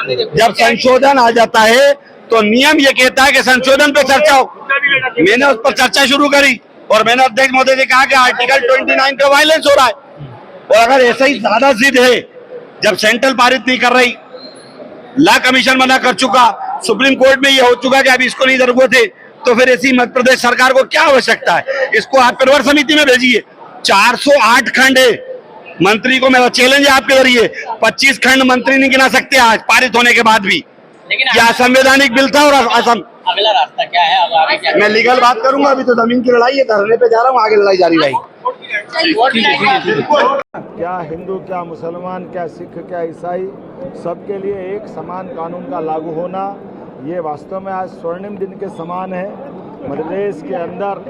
जब संशोधन आ जाता है तो नियम ये कहता है कि संशोधन पे चर्चा हो। मैंने उस पर चर्चा शुरू करी और मैंने अध्यक्ष महोदय से कहा कि आर्टिकल 29 पे वायलेंस हो रहा है, और अगर ऐसा ही ज्यादा जिद है, जब सेंट्रल पारित नहीं कर रही, लॉ कमीशन मना कर चुका, सुप्रीम कोर्ट में ये हो चुका कि अभी इसको नहीं जरूरत है, तो फिर ऐसी मध्य प्रदेश सरकार को क्या आवश्यकता है? इसको आप परिवार समिति में भेजिए। 408 खंड है, मंत्री को मेरा चैलेंज है आपके जरिए, 25 खंड मंत्री नहीं गिना सकते आज पारित होने के बाद भी। लेकिन क्या असंवैधानिक बिल था? और असम अगला रास्ता क्या है? अब आगे क्या? मैं लीगल बात करूंगा, अभी तो जमीन की लड़ाई है, धरने पे जा रहा हूँ, आगे लड़ाई जारी रहेगी। क्या हिंदू, क्या मुसलमान, क्या सिख, क्या ईसाई, सबके लिए एक समान कानून का लागू होना, ये वास्तव में आज स्वर्णिम दिन के समान है। मध्य प्रदेश के अंदर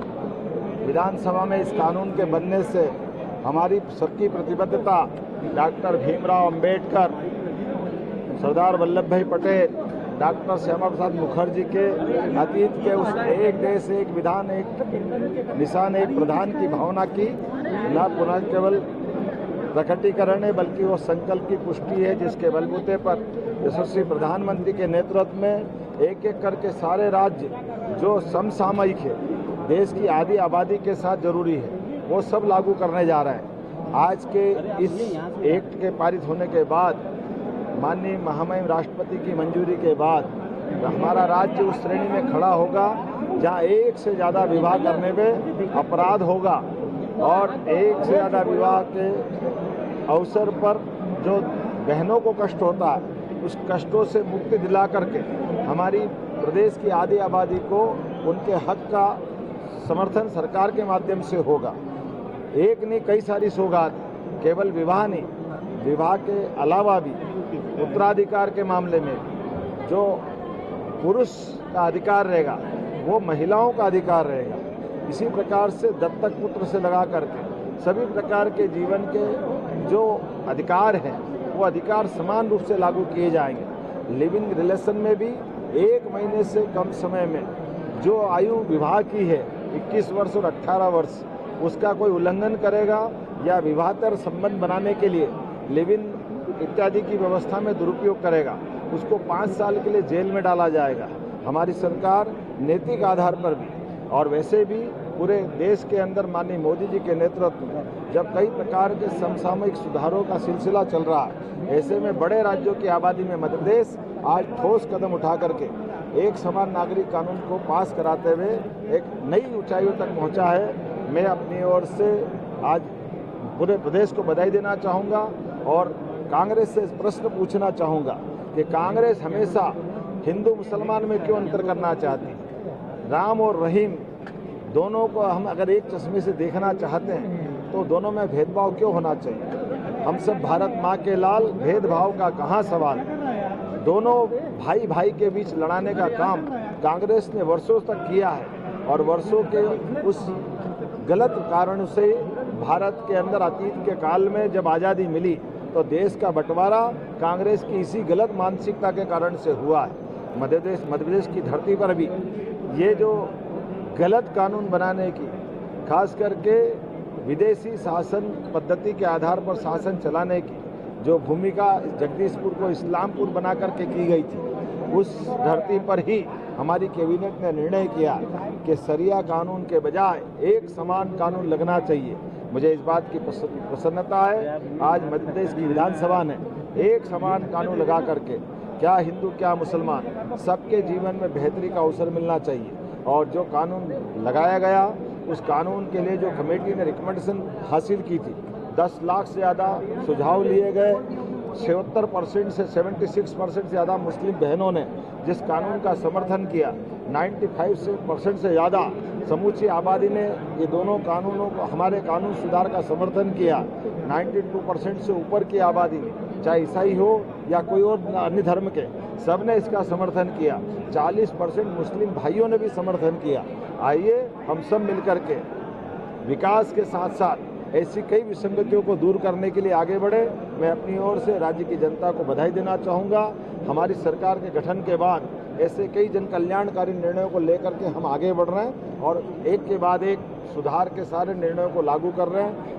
विधानसभा में इस कानून के बनने से हमारी सबकी प्रतिबद्धता डॉक्टर भीमराव अंबेडकर, सरदार वल्लभ भाई पटेल, डॉक्टर श्यामा प्रसाद मुखर्जी के अतीत के उस एक देश एक विधान एक निशान एक प्रधान की भावना की न पुनः केवल प्रकटीकरण है, बल्कि वो संकल्प की पुष्टि है, जिसके बलबूते पर यशस्वी प्रधानमंत्री के नेतृत्व में एक एक करके सारे राज्य जो समसामयिक है, देश की आधी आबादी के साथ जरूरी है, वो सब लागू करने जा रहे हैं। आज के इस एक्ट के पारित होने के बाद, माननीय महामहिम राष्ट्रपति की मंजूरी के बाद, हमारा राज्य उस श्रेणी में खड़ा होगा जहां एक से ज़्यादा विवाह करने में अपराध होगा, और एक से ज़्यादा विवाह के अवसर पर जो बहनों को कष्ट होता है, उस कष्टों से मुक्ति दिला करके हमारी प्रदेश की आधी आबादी को उनके हक का समर्थन सरकार के माध्यम से होगा। एक नहीं, कई सारी सौगात, केवल विवाह नहीं, विवाह के अलावा भी उत्तराधिकार के मामले में जो पुरुष का अधिकार रहेगा वो महिलाओं का अधिकार रहेगा। इसी प्रकार से दत्तक पुत्र से लगा करके सभी प्रकार के जीवन के जो अधिकार हैं वो अधिकार समान रूप से लागू किए जाएंगे। लिविंग रिलेशन में भी 1 महीने से कम समय में जो आयु विवाह की है 21 वर्ष और 18 वर्ष, उसका कोई उल्लंघन करेगा या विवाहतर संबंध बनाने के लिए लिव इन इत्यादि की व्यवस्था में दुरुपयोग करेगा, उसको 5 साल के लिए जेल में डाला जाएगा। हमारी सरकार नैतिक आधार पर भी और वैसे भी पूरे देश के अंदर माननीय मोदी जी के नेतृत्व में जब कई प्रकार के समसामयिक सुधारों का सिलसिला चल रहा है, ऐसे में बड़े राज्यों की आबादी में मध्य प्रदेश आज ठोस कदम उठा करके एक समान नागरिक कानून को पास कराते हुए एक नई ऊंचाइयों तक पहुंचा है। मैं अपनी ओर से आज पूरे प्रदेश को बधाई देना चाहूँगा और कांग्रेस से प्रश्न पूछना चाहूँगा कि कांग्रेस हमेशा हिंदू मुसलमान में क्यों अंतर करना चाहती है? राम और रहीम दोनों को हम अगर एक चश्मे से देखना चाहते हैं तो दोनों में भेदभाव क्यों होना चाहिए? हम सब भारत माँ के लाल, भेदभाव का कहाँ सवाल? दोनों भाई भाई के बीच लड़ाने का काम कांग्रेस ने वर्षों तक किया है और वर्षों के उस गलत कारण से भारत के अंदर अतीत के काल में जब आज़ादी मिली तो देश का बंटवारा कांग्रेस की इसी गलत मानसिकता के कारण से हुआ है। मध्य प्रदेश की धरती पर भी ये जो गलत कानून बनाने की, खास करके विदेशी शासन पद्धति के आधार पर शासन चलाने की जो भूमिका जगदीशपुर को इस्लामपुर बना करके की गई थी, उस धरती पर ही हमारी कैबिनेट ने निर्णय किया कि शरिया कानून के बजाय एक समान कानून लगना चाहिए। मुझे इस बात की प्रसन्नता है आज मध्य प्रदेश की विधानसभा ने एक समान कानून लगा करके क्या हिंदू क्या मुसलमान सबके जीवन में बेहतरी का अवसर मिलना चाहिए। और जो कानून लगाया गया उस कानून के लिए जो कमेटी ने रिकमेंडेशन हासिल की थी, 10 लाख से ज़्यादा सुझाव लिए गए, 76% से 76% से ज़्यादा मुस्लिम बहनों ने जिस कानून का समर्थन किया, 95% से ज़्यादा समूची आबादी ने ये दोनों कानूनों को, हमारे कानून सुधार का समर्थन किया। 92% से ऊपर की आबादी ने, चाहे ईसाई हो या कोई और अन्य धर्म के, सब ने इसका समर्थन किया। 40% मुस्लिम भाइयों ने भी समर्थन किया। आइए हम सब मिलकर के विकास के साथ साथ ऐसी कई विसंगतियों को दूर करने के लिए आगे बढ़े। मैं अपनी ओर से राज्य की जनता को बधाई देना चाहूँगा। हमारी सरकार के गठन के बाद ऐसे कई जन कल्याणकारी निर्णयों को लेकर के हम आगे बढ़ रहे हैं और एक के बाद एक सुधार के सारे निर्णयों को लागू कर रहे हैं।